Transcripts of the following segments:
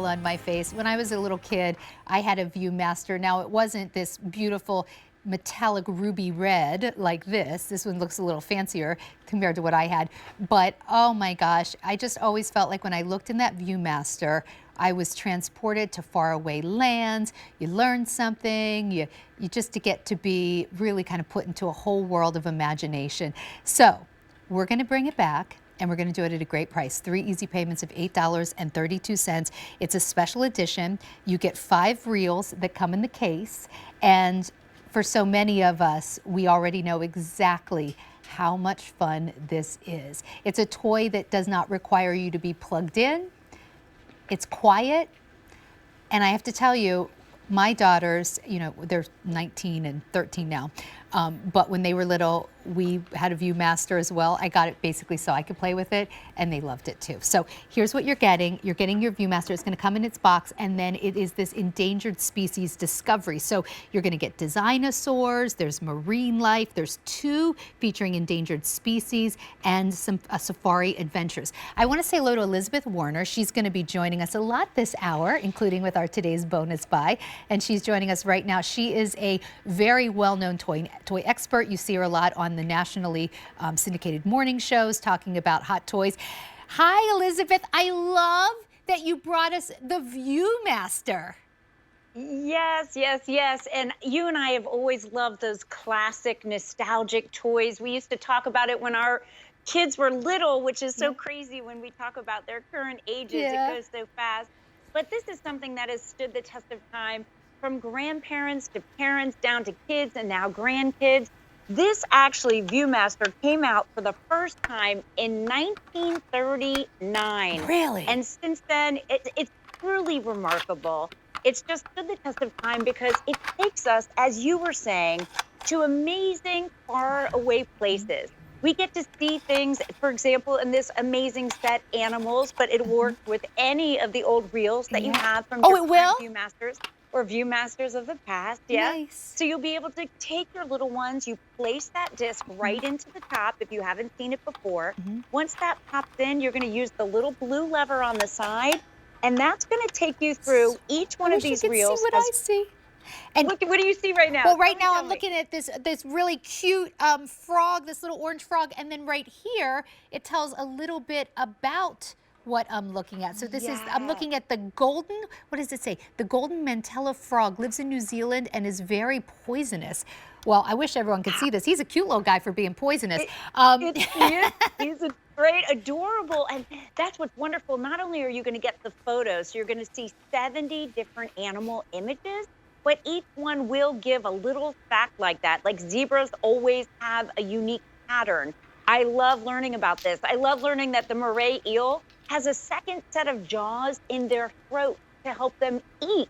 On my face. When I was a little kid, I had a Viewmaster. Now, it wasn't this beautiful metallic ruby red like this. This one looks a little fancier compared to what I had. But oh my gosh, I just always felt like when I looked in that Viewmaster, I was transported to faraway lands. You learn something, you just to get to be really kind of put into a whole world of imagination. So we're going to bring it back. And we're going to do it at a great price. 3 easy payments of $8.32. It's a special edition. You get 5 reels that come in the case. And for so many of us, we already know exactly how much fun this is. It's a toy that does not require you to be plugged in. It's quiet. And I have to tell you, my daughters, you know, they're 19 and 13 now. But when they were little, we had a Viewmaster as well. I got it basically so I could play with it, and they loved it too. So here's what you're getting. You're getting your Viewmaster. It's going to come in its box, and then it is this endangered species discovery. So you're going to get dinosaurs, there's marine life, there's 2 featuring endangered species, and some safari adventures. I want to say hello to Elizabeth Warner. She's going to be joining us a lot this hour, including with our today's bonus buy, and she's joining us right now. She is a very well-known toy expert. You see her a lot on the nationally syndicated morning shows talking about hot toys. Hi, Elizabeth. I love that you brought us the Viewmaster. Yes, yes, yes. And you and I have always loved those classic nostalgic toys. We used to talk about it when our kids were little, which is so crazy when we talk about their current ages. It goes so fast. But this is something that has stood the test of time, from grandparents to parents down to kids and now grandkids. This actually, Viewmaster, came out for the first time in 1939. Really? And since then, it's truly remarkable. It's just stood the test of time because it takes us, as you were saying, to amazing, far away places. We get to see things, for example, in this amazing set, animals, but it works with any of the old reels that you have from your Viewmasters or Viewmasters of the past. Nice. So you'll be able to take your little ones, you place that disc right into the top if you haven't seen it before. Once that pops in, you're going to use the little blue lever on the side, and that's going to take you through each one of these reels. See what I see. And look, what do you see right now? Well, right now I'm looking at this really cute frog, this little orange frog, and then right here it tells a little bit about what I'm looking at. So this is, I'm looking at the golden, what does it say? The golden mantella frog lives in New Zealand and is very poisonous. Well, I wish everyone could see this. He's a cute little guy for being poisonous. He's a great, adorable, and that's what's wonderful. Not only are you going to get the photos, so you're going to see 70 different animal images, but each one will give a little fact like that. Like zebras always have a unique pattern. I love learning about this. I love learning that the moray eel has a second set of jaws in their throat to help them eat.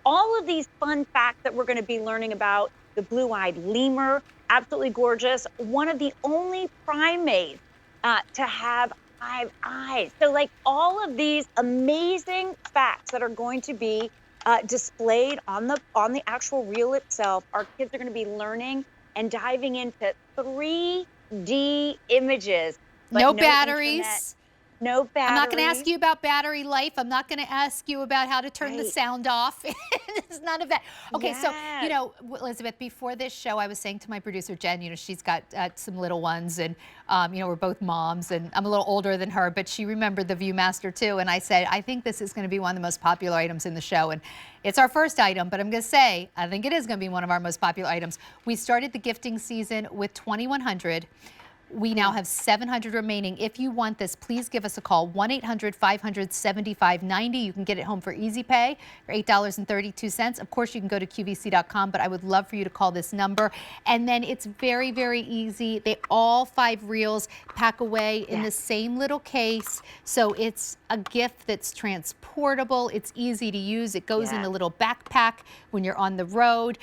All of these fun facts that we're going to be learning about. The blue-eyed lemur, absolutely gorgeous. One of the only primates to have 5 eyes. So like all of these amazing facts that are going to be displayed on the actual reel itself, our kids are going to be learning and diving into 3D images. No batteries. Internet, no batteries. I'm not going to ask you about battery life. I'm not going to ask you about how to turn the sound off. There's none of that. Okay, so, you know, Elizabeth, before this show, I was saying to my producer, Jen, you know, she's got some little ones, and, you know, we're both moms, and I'm a little older than her, but she remembered the Viewmaster too, and I said, I think this is going to be one of the most popular items in the show, and it's our first item, but I'm going to say, I think it is going to be one of our most popular items. We started the gifting season with 2,100. We now have 700 remaining. If you want this, please give us a call, 1-800-500-7590. You can get it home for easy pay for $8.32. Of course, you can go to QVC.com, but I would love for you to call this number. And then it's very, very easy. All 5 reels pack away in the same little case. So it's a gift that's transportable. It's easy to use. It goes in a little backpack when you're on the road.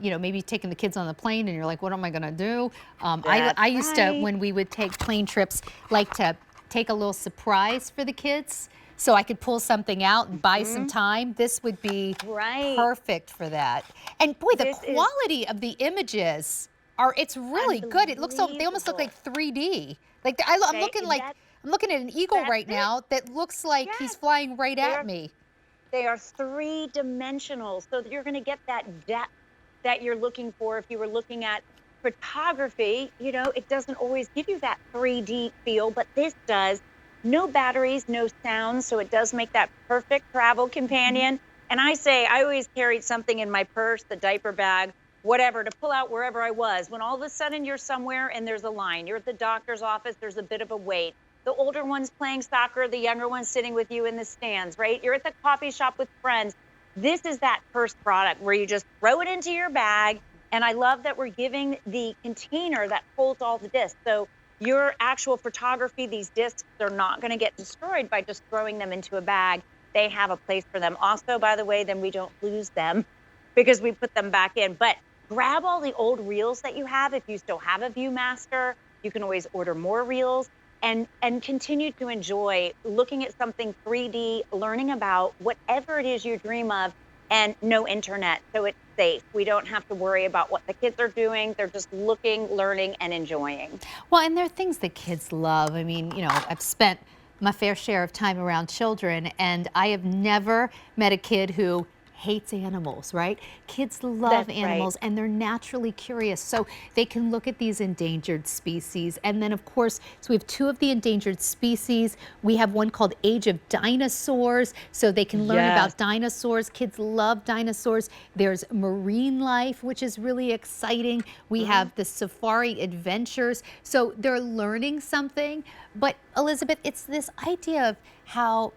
You know, maybe taking the kids on the plane and you're like, what am I going to do? I used to, when we would take plane trips, like to take a little surprise for the kids so I could pull something out and buy some time. This would be perfect for that. And boy, the quality of the images it's really good. It looks they almost look like 3D. Like I'm looking at an eagle right now that looks like he's flying right at me. They are three-dimensional, so that you're going to get that depth that you're looking for. If you were looking at photography, you know, it doesn't always give you that 3D feel, but this does. No batteries, no sound, so it does make that perfect travel companion. And I say I always carried something in my purse, the diaper bag, whatever, to pull out wherever I was. When all of a sudden you're somewhere and there's a line, you're at the doctor's office, there's a bit of a wait. The older one's playing soccer, the younger one's sitting with you in the stands, right? You're at the coffee shop with friends. This is that first product where you just throw it into your bag. And I love that we're giving the container that holds all the discs. So your actual photography, these discs are not going to get destroyed by just throwing them into a bag. They have a place for them. Also, by the way, then we don't lose them because we put them back in. But grab all the old reels that you have. If you still have a Viewmaster, you can always order more reels and continue to enjoy looking at something 3D, learning about whatever it is you dream of, and no internet. So it's safe. We don't have to worry about what the kids are doing. They're just looking, learning, and enjoying. Well, and there are things that kids love. I mean, you know, I've spent my fair share of time around children, and I have never met a kid who hates animals, right? Kids love animals, and they're naturally curious. So they can look at these endangered species. And then, of course, so we have two of the endangered species. We have one called Age of Dinosaurs, so they can learn about dinosaurs. Kids love dinosaurs. There's marine life, which is really exciting. We have the safari adventures. So they're learning something. But Elizabeth, it's this idea of how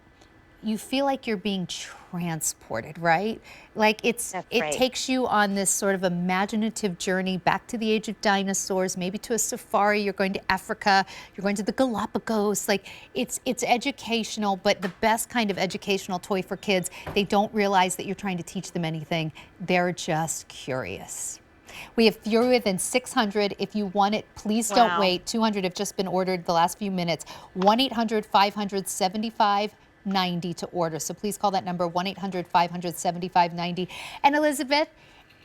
you feel like you're being transported, right? Like it takes you on this sort of imaginative journey back to the age of dinosaurs, maybe to a safari. You're going to Africa, you're going to the Galapagos. Like it's educational, but the best kind of educational toy for kids. They don't realize that you're trying to teach them anything. They're just curious. We have fewer than 600. If you want it, please don't wait. 200 have just been ordered the last few minutes. 1-800-500-7590 to order. So please call that number, 1-800-500-7590. And Elizabeth,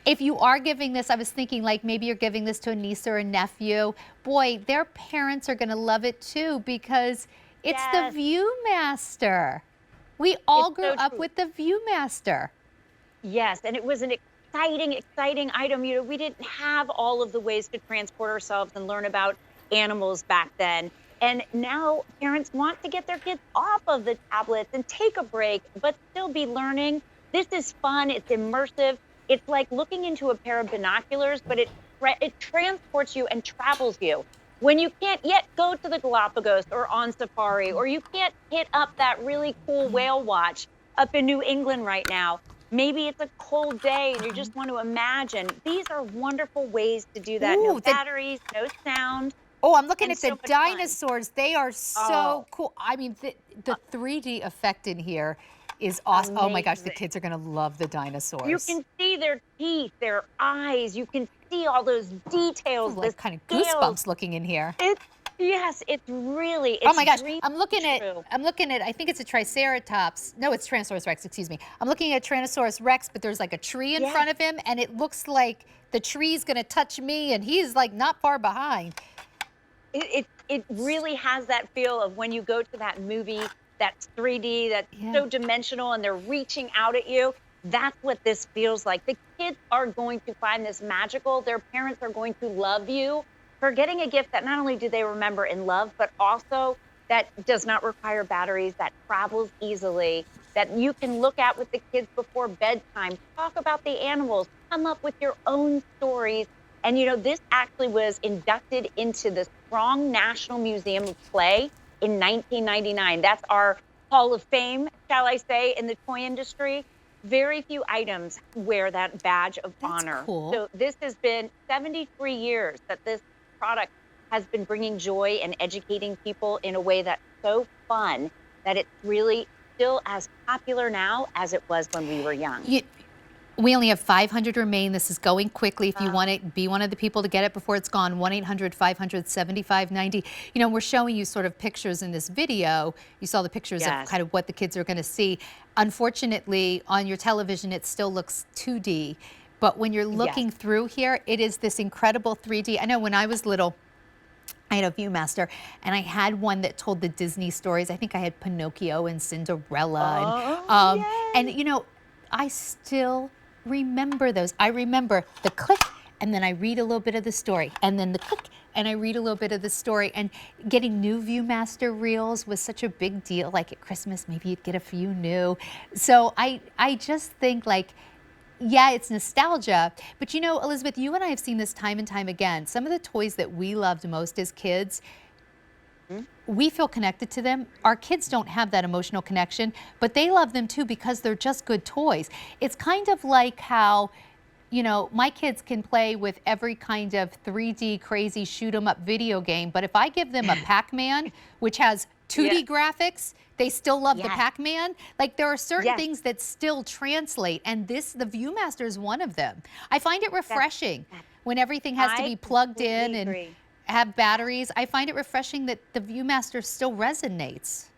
if you are giving this, I was thinking like maybe you're giving this to a niece or a nephew. Boy, their parents are going to love it too because it's the Viewmaster. We all grew up with the Viewmaster. Yes, and it was an exciting item. You know, we didn't have all of the ways to transport ourselves and learn about animals back then. And now parents want to get their kids off of the tablets and take a break, but still be learning. This is fun. It's immersive. It's like looking into a pair of binoculars, but it transports you and travels you. When you can't yet go to the Galapagos or on safari, or you can't hit up that really cool whale watch up in New England right now, maybe it's a cold day and you just want to imagine. These are wonderful ways to do that. No batteries, no sound. Oh, I'm looking at the dinosaurs. They are so cool. I mean, the 3D effect in here is awesome. Oh my gosh, the kids are going to love the dinosaurs. You can see their teeth, their eyes. You can see all those details. Like kind of goosebumps looking in here. Yes, it's really. Oh my gosh, I'm looking at. I think it's a Triceratops. No, it's Tyrannosaurus Rex. Excuse me. I'm looking at Tyrannosaurus Rex, but there's like a tree in front of him, and it looks like the tree's going to touch me, and he's like not far behind. It really has that feel of when you go to that movie that's 3D, that's so dimensional, and they're reaching out at you. That's what this feels like. The kids are going to find this magical. Their parents are going to love you for getting a gift that not only do they remember and love, but also that does not require batteries, that travels easily, that you can look at with the kids before bedtime, talk about the animals, come up with your own stories. And, you know, this actually was inducted into the Strong National Museum of Play in 1999. That's our Hall of Fame, shall I say, in the toy industry. Very few items wear that badge of honor. Cool. So this has been 73 years that this product has been bringing joy and educating people in a way that's so fun that it's really still as popular now as it was when we were young. We only have 500 remain. This is going quickly. If you want it, be one of the people to get it before it's gone. 1-800-500-7590. You know, we're showing you sort of pictures in this video. You saw the pictures of kind of what the kids are going to see. Unfortunately, on your television, it still looks 2D. But when you're looking through here, it is this incredible 3D. I know when I was little, I had a Viewmaster, and I had one that told the Disney stories. I think I had Pinocchio and Cinderella, and you know, I still remember those. I remember the click, and then I read a little bit of the story, and then the click, and I read a little bit of the story. And getting new Viewmaster reels was such a big deal. Like at Christmas, maybe you'd get a few new. So I just think, like, yeah, it's nostalgia, but you know, Elizabeth, you and I have seen this time and time again. Some of the toys that we loved most as kids, we feel connected to them. Our kids don't have that emotional connection, but they love them too because they're just good toys. It's kind of like how, you know, my kids can play with every kind of 3D crazy shoot 'em up video game, but if I give them a Pac-Man, which has 2D graphics, they still love the Pac-Man. Like, there are certain things that still translate, and the Viewmaster is one of them. I find it refreshing when everything has to be plugged in and have batteries. I find it refreshing that the Viewmaster still resonates.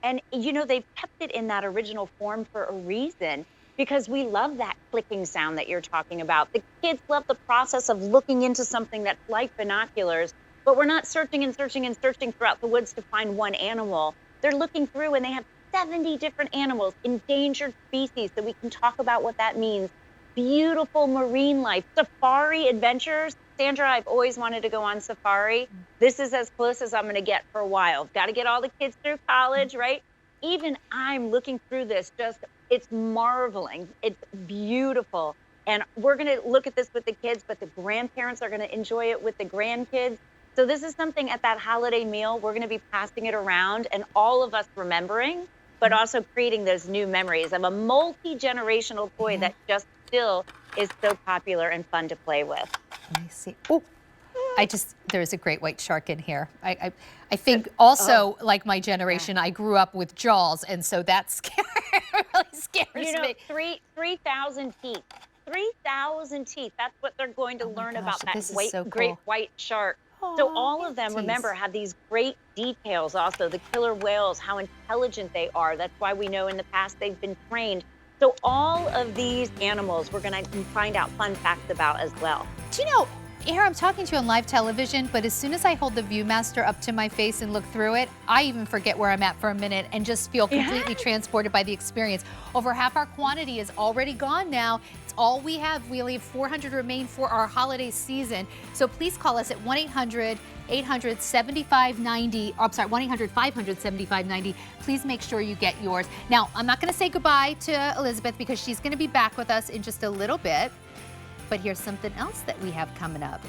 And you know, they've kept it in that original form for a reason, because we love that clicking sound that you're talking about. The kids love the process of looking into something that's like binoculars, but we're not searching and searching and searching throughout the woods to find one animal. They're looking through and they have 70 different animals, endangered species, so we can talk about what that means. Beautiful marine life, safari adventures. Sandra, I've always wanted to go on safari. This is as close as I'm gonna get for a while. Got to get all the kids through college, right? Even I'm looking through this, it's marveling. It's beautiful. And we're gonna look at this with the kids, but the grandparents are gonna enjoy it with the grandkids. So this is something at that holiday meal, we're gonna be passing it around and all of us remembering, but also creating those new memories of a multi-generational toy that just still is so popular and fun to play with. Let me see. Oh, there's a great white shark in here. I think also, like my generation, I grew up with Jaws, and so that really scares me. You know, 3,000 teeth. 3,000 teeth. That's what they're going to learn about that great white shark. So all of them, remember, have these great details also, the killer whales, how intelligent they are. That's why we know in the past they've been trained. So all of these animals we're going to find out fun facts about as well. Do you know, here I'm talking to you on live television, but as soon as I hold the Viewmaster up to my face and look through it, I even forget where I'm at for a minute and just feel completely transported by the experience. Over half our quantity is already gone now. It's all we have. We only have 400 remain for our holiday season. So please call us at 1-800-800-7590. I'm sorry, 1-800-500-7590. Please make sure you get yours. Now, I'm not going to say goodbye to Elizabeth because she's going to be back with us in just a little bit. But here's something else that we have coming up.